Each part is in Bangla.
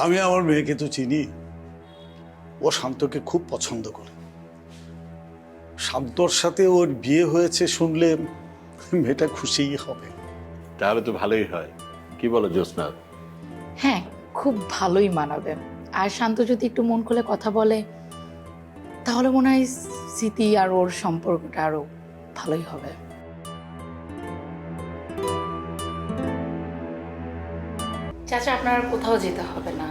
আমি আমার মেয়েকে তো চিনি, ও শান্তকে খুব পছন্দ করে। শান্তর সাথে ওর বিয়ে হয়েছে শুনলে মেয়েটা খুশিই হবে। তাহলে তো ভালোই হয়, কি বলো জ্যোৎস্না? হ্যাঁ, খুব ভালোই মানাবে। আর শান্ত যদি একটু মন খুলে কথা বলে তাহলে মনে হয় স্মৃতি আর ওর সম্পর্কটা আরো ভালোই হবে। চাচা, আপনার আর কোথাও যেতে হবে না।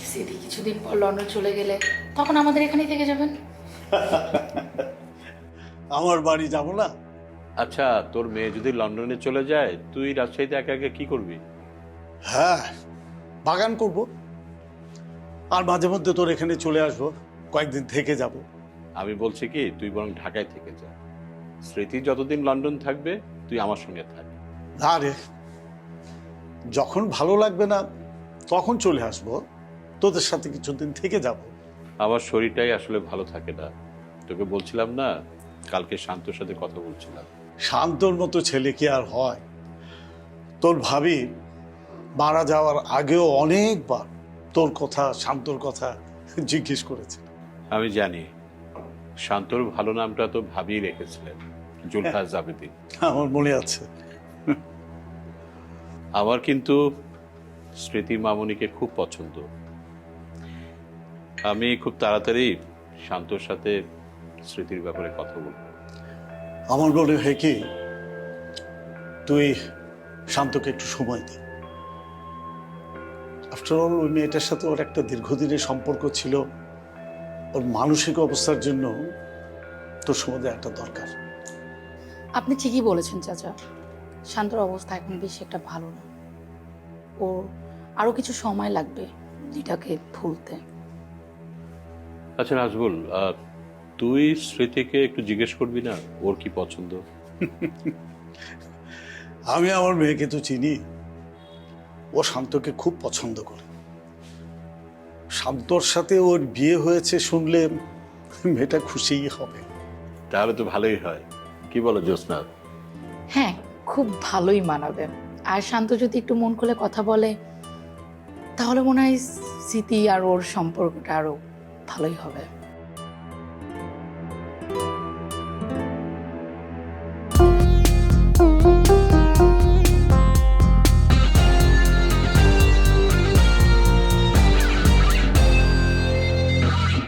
স্মৃতি কিছুদিন পর লন্ডন চলে গেলে তখন আমাদের এখানেই থেকে যাবেন। আমার বাড়ি যাব না? আচ্ছা, তোর মেয়ে যদি লন্ডনে চলে যায়, তুই রাজশাহীতে একা একা কি করবি? হ্যাঁ, বাগান করব, আর মাঝে মধ্যে তোর এখানে চলে আসবো, কয়েকদিন থেকে যাব। আমি বলছি কি, তুই বরং ঢাকায় থেকে যা। স্মৃতি যতদিন লন্ডন থাকবে তুই আমার সঙ্গে থাক। না রে, যখন ভালো লাগবে না তখন চলে আসবো, তোদের সাথে কিছুদিন থেকে যাব। আমার শরীরটাই আসলে ভালো থাকে না। তোকে বলছিলাম না, কালকে শান্তর সাথে কথা বলছিলাম। শান্তর মতো ছেলে কি আর হয়? তোর ভাবি মারা যাওয়ার আগেও অনেকবার তোর কথা, শান্তর কথা জিজ্ঞেস করেছে। আমি জানি, শান্তর ভালো নামটা তো ভাবিয়ে রেখেছিলেন, জুলফা জাবেদী। আমার মনে আছে। আমার কিন্তু স্মৃতি মামুনিকে খুব পছন্দ। আমি খুব তাড়াতাড়ি শান্তর সাথে স্মৃতির ব্যাপারে কথা বলবো। আমার মনে হয় কি, তুই শান্তকে একটু সময় দে। আফটার অল ওই মেয়েটার সাথে ওর একটা দীর্ঘদিনের সম্পর্ক ছিল, ওর মানসিক অবস্থার জন্য তোর সময় দেওয়াটা দরকার। আপনি ঠিকই বলেছেন চাচা, শান্তর অবস্থা এখন বেশি একটা ভালো না। ও আরো কিছু সময় লাগবে এটাকে ভুলতে। আচ্ছা নাজবুল, তুই স্মৃতিকে একটু জিজ্ঞেস করবি না ওর কি পছন্দ? আমি আমার মেয়েকে তো চিনি, ও শান্তকে খুব পছন্দ করে। শান্তর সাথে ওর বিয়ে হয়েছে শুনলে মেয়েটা খুশিই হবে। তাহলে তো ভালোই হয়, কি বলো জ্যোৎস্না? হ্যাঁ, খুব ভালোই মানাবে। আর শান্ত যদি একটু মন খুলে কথা বলে তাহলে মনে হয় স্মৃতি আর ওর সম্পর্কটা আরো ভালোই হবে।